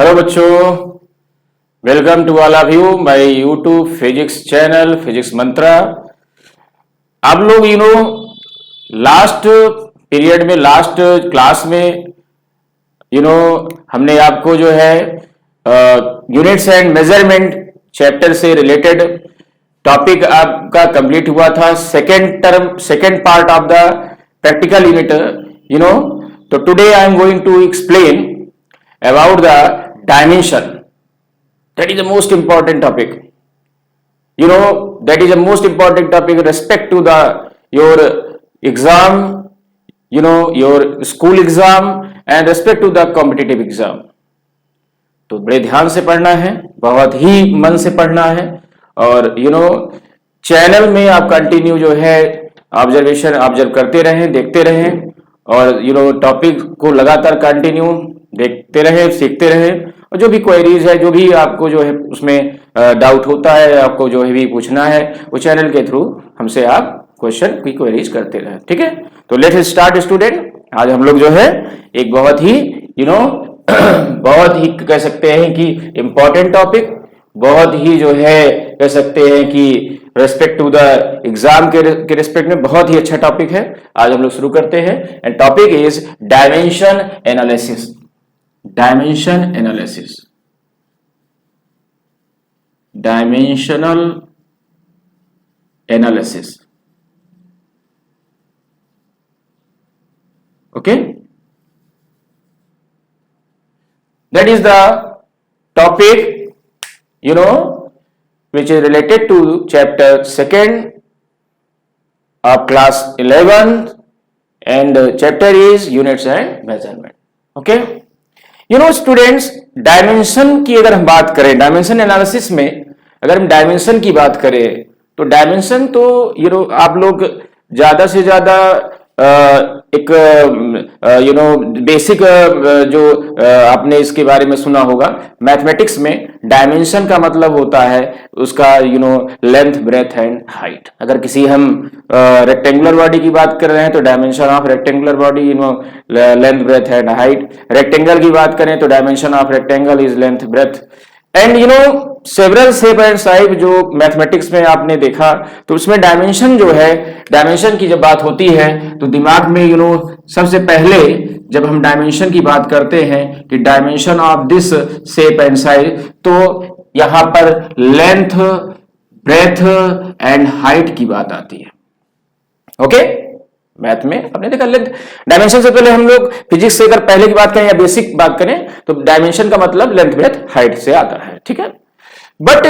Hello बच्चों, welcome to all of you my YouTube physics channel Physics Mantra. आप लोग last period में last class में हमने आपको जो है यूनिट्स एंड मेजरमेंट चैप्टर से रिलेटेड टॉपिक आपका कंप्लीट हुआ था। Second part of the practical unit तो today I am going to explain about the dimension. That is the most important topic. That is the most important topic with respect to your exam, your school exam and respect to the competitive exam. तो बड़े ध्यान से पढ़ना है, बहुत ही मन से पढ़ना है और चैनल में आप कंटिन्यू जो है ऑब्जर्व करते रहें, देखते रहें और टॉपिक को लगातार कंटिन्यू देखते रहे, सीखते रहे और जो भी क्वेरीज है, जो भी आपको जो है उसमें डाउट होता है, आपको जो है भी पूछना है वो चैनल के थ्रू हमसे आप क्वेश्चन की क्वेरीज करते रहे। ठीक है, तो लेट्स स्टार्ट स्टूडेंट। आज हम लोग जो है एक बहुत ही बहुत ही कह सकते हैं कि इंपॉर्टेंट टॉपिक, बहुत ही जो है कह सकते हैं कि रेस्पेक्ट टू द एग्जाम के रिस्पेक्ट में बहुत ही अच्छा टॉपिक है। आज हम लोग शुरू करते हैं and topic is dimension analysis. Dimensional analysis. Okay, that is the topic which is related to chapter 2nd of class 11 and chapter is units and measurement. Okay, students, dimension की अगर हम बात करें, डायमेंशन एनालिसिस में अगर हम dimension की बात करें तो डायमेंशन तो आप लोग ज्यादा से ज्यादा एक बेसिक जो आपने इसके बारे में सुना होगा, मैथमेटिक्स में डायमेंशन का मतलब होता है उसका लेंथ, ब्रेथ एंड हाइट। अगर किसी हम रेक्टेंगुलर बॉडी की बात कर रहे हैं तो dimension of rectangular body length, breadth and height. Rectangle की बात करें तो dimension of rectangle is length, breadth and several shape and size. जो मैथमेटिक्स में आपने देखा तो उसमें डायमेंशन जो है, डायमेंशन की जब बात होती है तो दिमाग में सबसे पहले जब हम डायमेंशन की बात करते हैं कि dimension of this shape and size, तो यहां पर लेंथ, ब्रेथ एंड हाइट की बात आती है। ओके, मैथ में आपने देखा लेंथ डायमेंशन से पहले हम लोग फिजिक्स से अगर पहले की बात करें या बेसिक बात करें तो डायमेंशन का मतलब लेंथ, ब्रेथ, हाइट से आता है। ठीक है, बट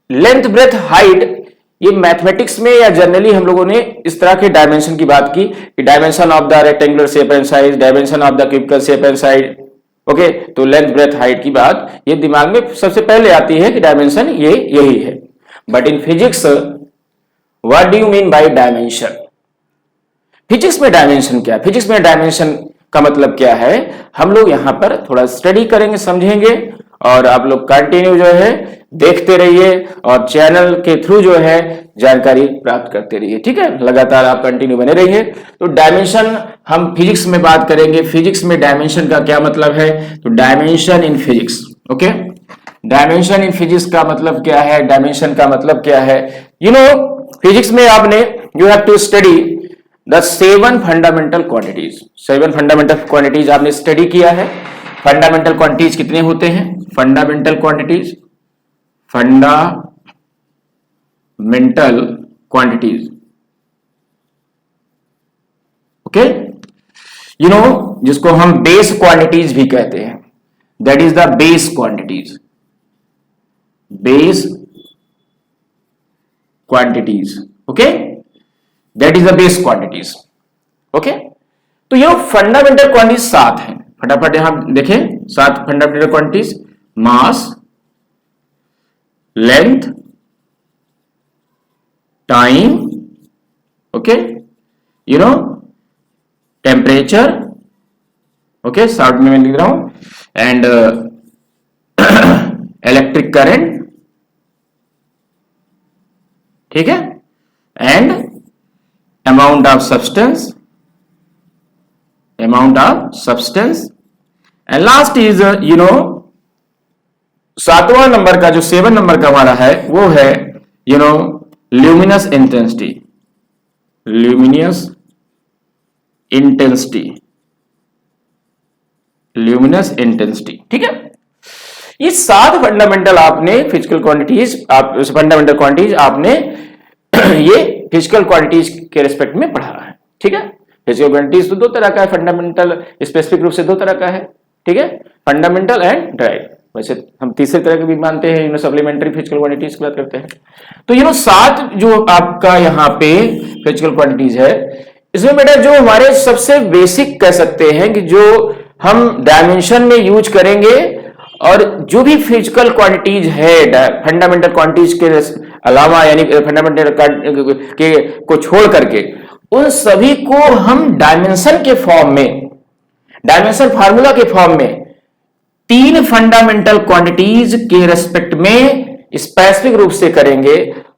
लेंथ, ब्रेथ, हाइट ये मैथमेटिक्स में या जनरली हम लोगों ने इस तरह के डायमेंशन की बात की कि dimension of the rectangular shape and size, dimension of the cubical shape and size. Okay, तो लेंथ, ब्रेथ, हाइट की बात ये दिमाग में सबसे पहले आती है कि डायमेंशन ये यही है। But in physics what do you mean by dimension? Physics में डायमेंशन क्या है? फिजिक्स में डायमेंशन का मतलब क्या है, हम लोग यहां पर थोड़ा स्टडी करेंगे, समझेंगे और आप लोग कंटिन्यू जो है देखते रहिए और चैनल के थ्रू जो है जानकारी प्राप्त करते रहिए। ठीक है, लगातार आप कंटिन्यू बने रहिए। तो डायमेंशन हम फिजिक्स में बात करेंगे। फिजिक्स में डायमेंशन का क्या मतलब है? तो dimension in physics, okay, dimension in physics का मतलब क्या है? डायमेंशन का मतलब क्या है? फिजिक्स में आपने you have to study the 7 fundamental quantities. 7 fundamental quantities आपने स्टडी किया है। फंडामेंटल क्वांटिटीज कितने होते हैं? Fundamental quantities, fundamental quantities, okay, जिसको हम बेस क्वांटिटीज भी कहते हैं, that is the base quantities, base quantities, okay, that is the base quantities. Okay, तो ये फंडामेंटल क्वांटिटीज 7 हैं। फटाफट यहां देखें, 7 fundamental quantities: mass, length, time, okay, temperature, okay, short में मैं लिख रहा हूं, एंड इलेक्ट्रिक करंट, ठीक है, and amount of substance and last is सातवां नंबर का जो 7 नंबर का हमारा है वो है luminous intensity. Luminous intensity, luminous intensity, ठीक है। ये 7 फंडामेंटल आपने फिजिकल क्वांटिटीज, फंडामेंटल क्वांटिटीज आपने ये फिजिकल क्वांटिटीज के रिस्पेक्ट में पढ़ा है, ठीक है। फिजिकल क्वांटिटीज तो 2 तरह का है, फंडामेंटल स्पेसिफिक रूप से 2 तरह का है, ठीक है, फंडामेंटल एंड ड्राइव। वैसे हम तीसरे तरह के भी मानते हैं, सप्लीमेंट्री फिजिकल क्वांटिटीज की बात करते हैं। तो 7 जो आपका यहाँ पे फिजिकल क्वांटिटीज है, इसमें बेटा जो हमारे सबसे बेसिक कह सकते हैं कि जो हम डायमेंशन में यूज करेंगे, और जो भी फिजिकल क्वांटिटीज है फंडामेंटल क्वांटिटीज के अलावा, यानी फंडामेंटल के को छोड़ करके, उन सभी को हम डायमेंशन के फॉर्म में, डायमेंशन फार्मूला के फॉर्म में 3 फंडामेंटल क्वांटिटीज के रेस्पेक्ट में स्पेसिफिक रूप से करेंगे।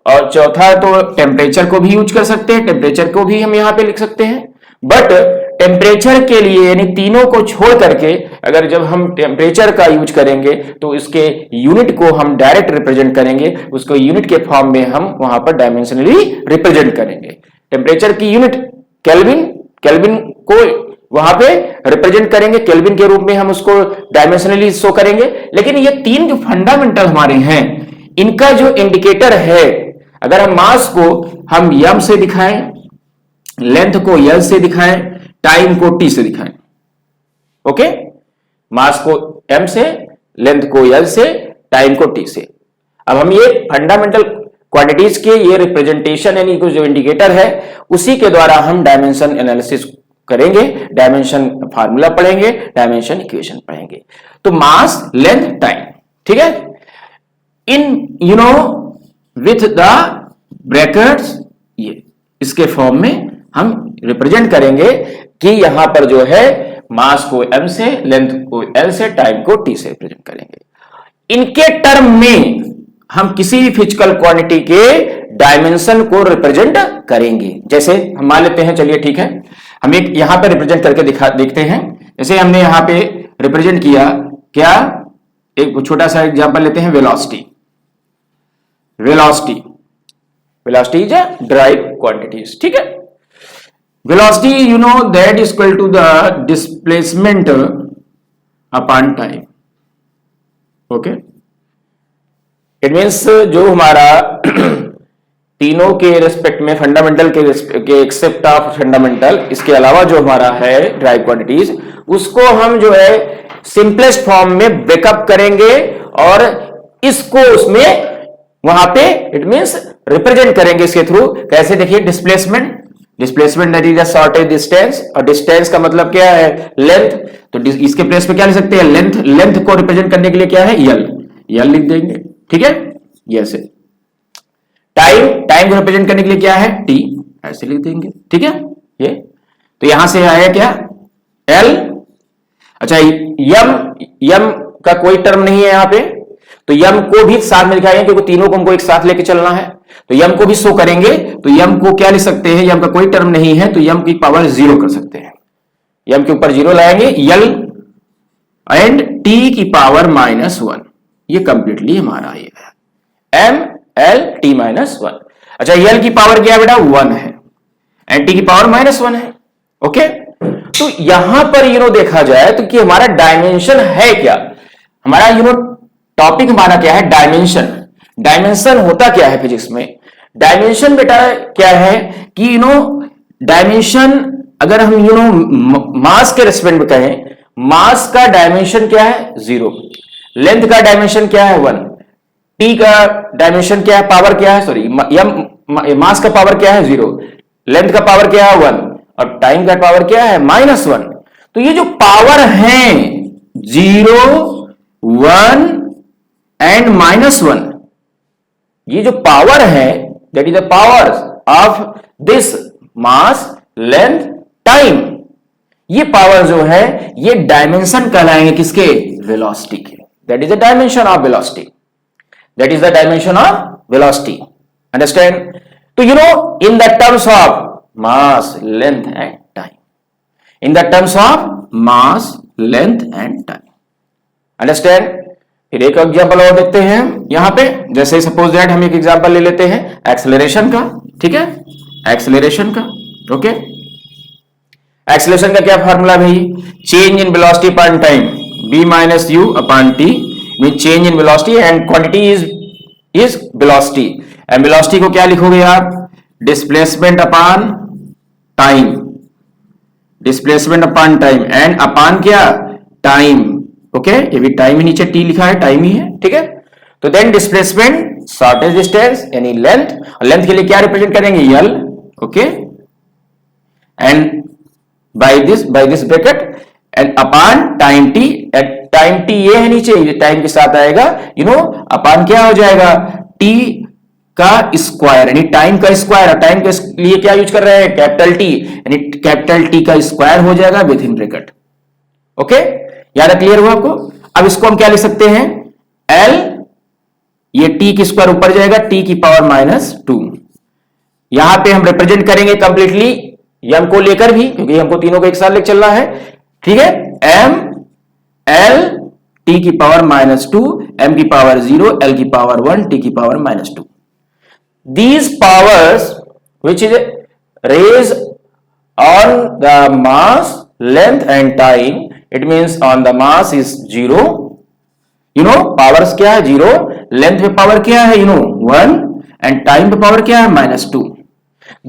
और चौथा तो टेम्परेचर को भी यूज कर सकते हैं, टेम्परेचर को भी हम यहां पे लिख सकते हैं, बट टेम्परेचर के लिए यानी तीनों को छोड़ करके अगर जब हम टेम्परेचर का यूज करेंगे तो इसके यूनिट को हम डायरेक्ट रिप्रेजेंट करेंगे, उसको यूनिट के फॉर्म में हम वहां पर डायमेंशनली रिप्रेजेंट करेंगे। टेम्परेचर की यूनिट केल्विन, केल्विन को वहां पे रिप्रेजेंट करेंगे, केल्विन के रूप में हम उसको डायमेंशनली शो करेंगे। लेकिन ये 3 जो फंडामेंटल हमारे हैं, इनका जो इंडिकेटर है, अगर हम मास को हम एम से दिखाएं, लेंथ को एल से दिखाएं, टाइम को टी से दिखाएं, ओके, मास को एम से, लेंथ को एल से, टाइम को टी से। अब हम ये फंडामेंटल क्वांटिटीज के ये रिप्रेजेंटेशन यानी जो इंडिकेटर है, उसी के द्वारा हम डायमेंशन एनालिसिस करेंगे, डायमेंशन फार्मूला पढ़ेंगे, डायमेंशन इक्वेशन पढ़ेंगे। तो मास, लेंथ, टाइम, ठीक है, इन विथ द ब्रैकेट्स, ये इसके फॉर्म में हम रिप्रेजेंट करेंगे कि यहां पर जो है मास को एम से, लेंथ को एल से, टाइम को टी से रिप्रेजेंट करेंगे। इनके टर्म में हम किसी भी फिजिकल क्वांटिटी के डायमेंशन को रिप्रेजेंट करेंगे। जैसे हम मान लेते हैं, चलिए ठीक है, हम एक यहां पर रिप्रेजेंट करके देखते हैं। जैसे हमने यहां पे रिप्रेजेंट किया क्या, एक छोटा सा एग्जांपल लेते हैं, velocity. Velocity, velocity is a drive quantities, ठीक है। Velocity that is equal to the displacement upon time, okay, it means जो हमारा तीनों के रेस्पेक्ट में, फंडामेंटल के एक्सेप्ट ऑफ फंडामेंटल, इसके अलावा जो हमारा है ड्राइव क्वांटिटीज, उसको हम जो है सिंपलेस्ट फॉर्म में ब्रेकअप करेंगे और इसको उसमें वहां पे इट मींस रिप्रेजेंट करेंगे इसके थ्रू। कैसे, देखिए, displacement, displacement that is a shortage distance, और डिस्टेंस का मतलब क्या है, लेंथ। तो इसके प्लेस पे क्या लिख सकते हैं, लेंथ। लेंथ को रिप्रेजेंट करने के लिए क्या है, यल, यल लिख देंगे, ठीक है, ऐसे। टाइम, टाइम को रिप्रेजेंट करने के लिए क्या है, टी, ऐसे लिख देंगे, ठीक है, ये। तो यहां से आया क्या, एल। अच्छा, यम, यम का कोई टर्म नहीं है यहां पे, तो यम को भी साथ में दिखाएंगे क्योंकि तीनों को हमको एक साथ लेके चलना है, तो यम को भी शो करेंगे। तो यम को क्या लिख सकते हैं, यम का कोई टर्म नहीं है तो यम की पावर 0 कर सकते हैं, यम के ऊपर 0 लाएंगे, यल एंड टी की पावर -1। ये कंप्लीटली हमारा ये है एम एल टी -1। अच्छा, यल की पावर क्या है बेटा, 1 है, एंड टी की पावर -1 है, ओके। तो यहां पर देखा जाए तो कि हमारा डायमेंशन है क्या, हमारा टॉपिक हमारा क्या है, डायमेंशन। डायमेंशन होता क्या है फिजिक्स में, डायमेंशन बेटा क्या है कि डायमेंशन अगर हम मास के रेस्पेक्ट में कहें, मास का डायमेंशन क्या है, 0, लेंथ का डायमेंशन क्या है, 1, टी का डायमेंशन क्या है, पावर क्या है, सॉरी, मास का पावर क्या है, 0, लेंथ का पावर क्या है, 1, और टाइम का पावर क्या है, -1। तो ये जो पावर है 0, 1 एंड -1, ये जो पावर है that is the power of this mass, length, time, ये पावर जो है ये डायमेंशन कहलाएंगे किसके, वेलोसिटी के। That is the dimension of velocity, that is the dimension of velocity, understand. तो in the terms of mass, length and time, in the terms of mass, length and time. Understand? फिर एक example और देखते हैं यहां पे, जैसे suppose that हम एक एग्जांपल ले लेते हैं एक्सेलरेशन का, ठीक है, एक्सेलरेशन का। ओके, एक्सेलरेशन का क्या फार्मूला भाई? Change in velocity upon time, b minus you upon T, mean change in velocity and quantity is velocity, and velocity को क्या लिखोगे आप? Displacement upon time, displacement upon time, and upon क्या? Time. Okay, ये भी time ही नीचे T लिखा है, टाइम ही है, ठीक है। तो देन डिस्प्लेसमेंट शॉर्टेज डिस्टेंस यानी लेंथ, और लेंथ के लिए क्या रिप्रेजेंट करेंगे? यल। Okay, and by this bracket and upon time T, at time T ये है नीचे, ये टाइम के साथ आएगा, अपॉन क्या हो जाएगा? टी का स्क्वायर यानी टाइम का स्क्वायर, और टाइम के लिए क्या यूज कर रहे हैं? कैपिटल टी, यानी कैपिटल टी का स्क्वायर हो जाएगा विद इन ब्रैकेट। ओके, याद क्लियर हुआ आपको? अब इसको हम क्या लिख सकते हैं? एल, ये टी की स्क्वायर ऊपर जाएगा, टी की पावर -2। यहां पे हम रिप्रेजेंट करेंगे कंप्लीटली एम को लेकर भी, क्योंकि हमको तीनों को एक साथ लेकर चलना है, ठीक है। एम एल टी की पावर -2, एम की पावर 0, एल की पावर 1, टी की power -2। These powers which is raised on the mass, length and time, it means on the mass is 0, powers क्या है? 0, length पे पावर क्या है? 1, and time पे पावर क्या है? -2.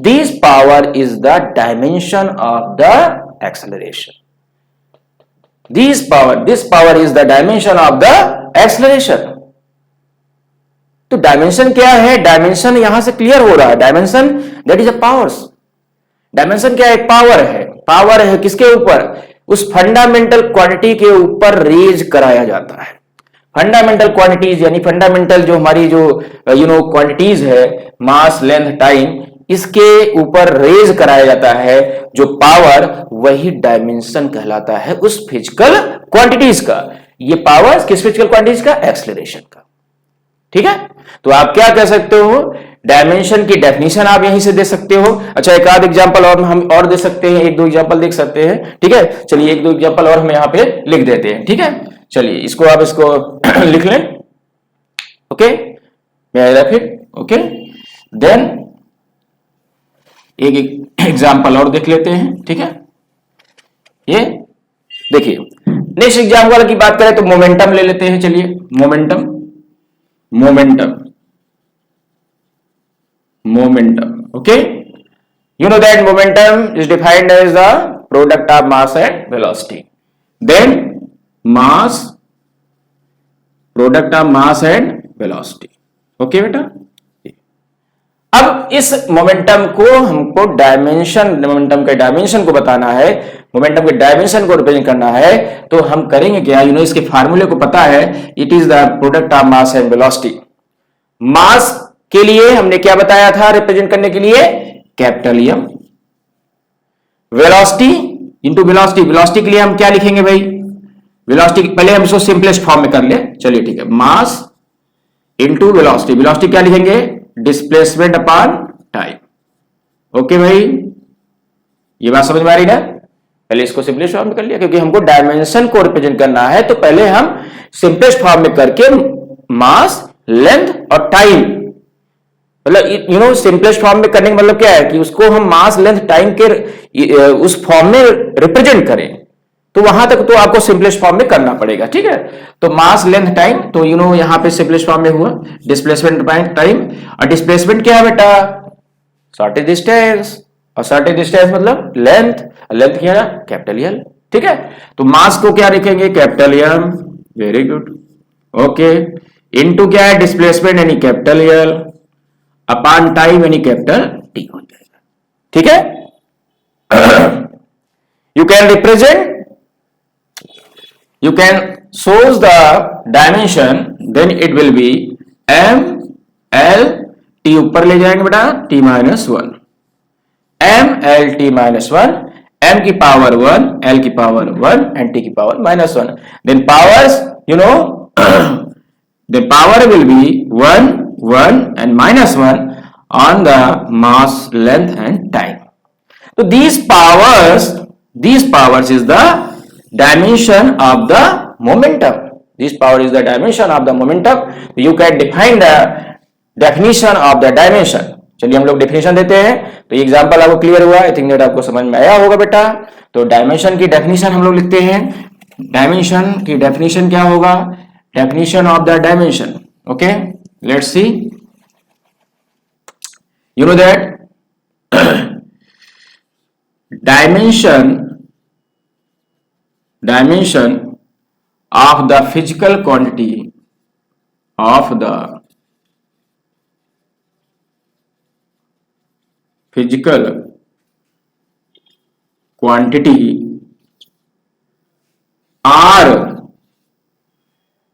This power is the dimension of the acceleration. This power is the dimension of the acceleration. तो dimension क्या है? डायमेंशन यहां से क्लियर हो रहा है, dimension that is a powers. Dimension क्या है? पावर है। पावर है किसके ऊपर? उस फंडामेंटल क्वांटिटी के ऊपर रेज कराया जाता है। फंडामेंटल क्वांटिटीज यानी फंडामेंटल जो हमारी जो क्वांटिटीज है, मास, लेंथ, टाइम, इसके ऊपर रेज कराया जाता है जो पावर, वही डायमेंशन कहलाता है उस फिजिकल क्वांटिटीज का। ये पावर किस फिजिकल क्वांटिटीज का? एक्सेलरेशन का, ठीक है। तो आप क्या कह सकते हो? डायमेंशन की डेफिनेशन आप यहीं से दे सकते हो। अच्छा, एक आध एग्जांपल और हम और दे सकते हैं, एक दो एग्जांपल देख सकते हैं, ठीक है। चलिए एक दो एग्जांपल और हम यहां पे लिख देते हैं, ठीक है। चलिए इसको आप इसको लिख लें। ओके, मैं आएगा फिर। ओके, देन एक एग्जांपल और देख लेते हैं, ठीक है। ये देखिए, नेक्स्ट एग्जांपल की बात करें तो मोमेंटम ले लेते हैं। चलिए momentum, okay, you know that momentum is defined as the product of mass and velocity. Then mass, product of mass and velocity. Okay बेटा, अब इस मोमेंटम को हमको मोमेंटम के डायमेंशन को बताना है, मोमेंटम के डायमेंशन को रिप्रेजेंट करना है, तो हम करेंगे क्या? इसके फार्मूले को पता है, it is the product of mass and velocity. Mass के लिए हमने क्या बताया था रिप्रेजेंट करने के लिए? Capital M. Velocity into velocity, velocity के लिए हम क्या लिखेंगे भाई? वेलोसिटी पहले हम इसको सिंपलेस्ट फॉर्म में कर ले। चलिए ठीक है, मास इंटू वेलोसिटी, वेलोसिटी क्या लिखेंगे? Displacement upon time. ओके भाई, ये बात समझ में आ रही ना? पहले इसको सिंपलेस्ट फॉर्म में कर लिया, क्योंकि हमको डायमेंशन को रिप्रेजेंट करना है, तो पहले हम सिंपलेस्ट फॉर्म में करके मास, लेंथ और टाइम, मतलब सिंपलेस्ट फॉर्म में करने का मतलब क्या है कि उसको हम मास, लेंथ, टाइम के उस फॉर्म में रिप्रेजेंट करें, तो वहां तक तो आपको सिंपलेस्ट फॉर्म में करना पड़ेगा, ठीक है। तो मास, लेंथ, टाइम, तो यहां पे सिंपलेस्ट फॉर्म में हुआ डिस्प्लेसमेंट टाइम, और डिस्प्लेसमेंट क्या है बेटा? शॉर्टेज डिस्टेंस, और शॉर्टेज डिस्टेंस मतलब लेंथ, लेंथ क्या है? कैपिटल एल, ठीक है। तो मास को क्या लिखेंगे? Capital M, very good, okay, into क्या है? डिस्प्लेसमेंट यानी कैपिटल एल, अपॉन टाइम यानी कैपिटल टी हो जाएगा, ठीक है। You can represent, you can shows the dimension, then it will be m l t, ऊपर ले जाएंगे बेटा t minus 1, m l t minus 1, m की पावर 1, l की पावर 1 and t की power -1, then powers the power will be 1 1 and -1 on the mass, length and time. So these powers is the dimension of the momentum. This power is the dimension of the momentum. You can define the definition of the dimension. चलिए हम लोग definition देते हैं. तो ये example आपको clear हुआ. आई think that आपको समझ में आया होगा बेटा. तो डायमेंशन की डेफिनेशन हम लोग लिखते हैं. डायमेंशन की डेफिनेशन क्या होगा? Definition of the dimension. Okay, let's see. You know that dimension of the physical quantity of the physical quantity are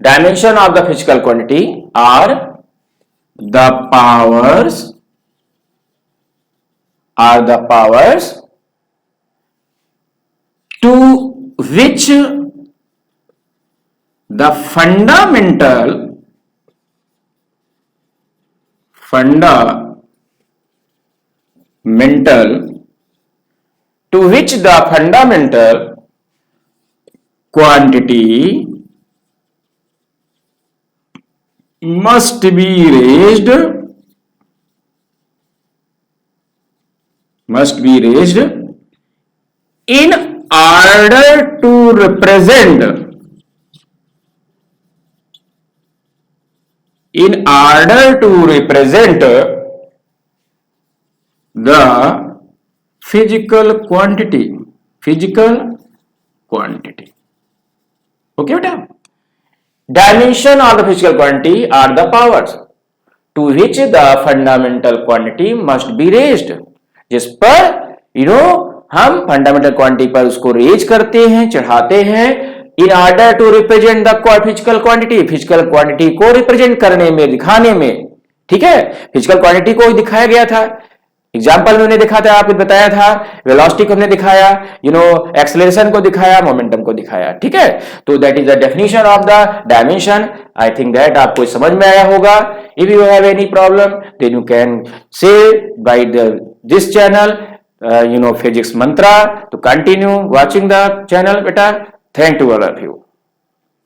dimension of the physical quantity are the powers to which the fundamental quantity must be raised in order to represent the physical quantity. Okay बेटा. Dimension of the physical quantity are the powers to which the fundamental quantity must be raised. जिस पर हम fundamental quantity पर उसको raise करते हैं, चढ़ाते हैं, in order to represent the physical quantity. Physical quantity को रिप्रेजेंट करने में, दिखाने में. ठीक है, फिजिकल क्वांटिटी को दिखाया गया था. एग्जाम्पल में उन्हें दिखा था, आपको बताया था. वेलोसिटी को हमने दिखाया, एक्सेलरेशन को दिखाया, मोमेंटम को दिखाया. ठीक है, तो that is the definition of the dimension. I think that आपको समझ में आया होगा. If you have any problem then you can say bye this channel, physics mantra, to continue watching the channel beta. Thank you all of you.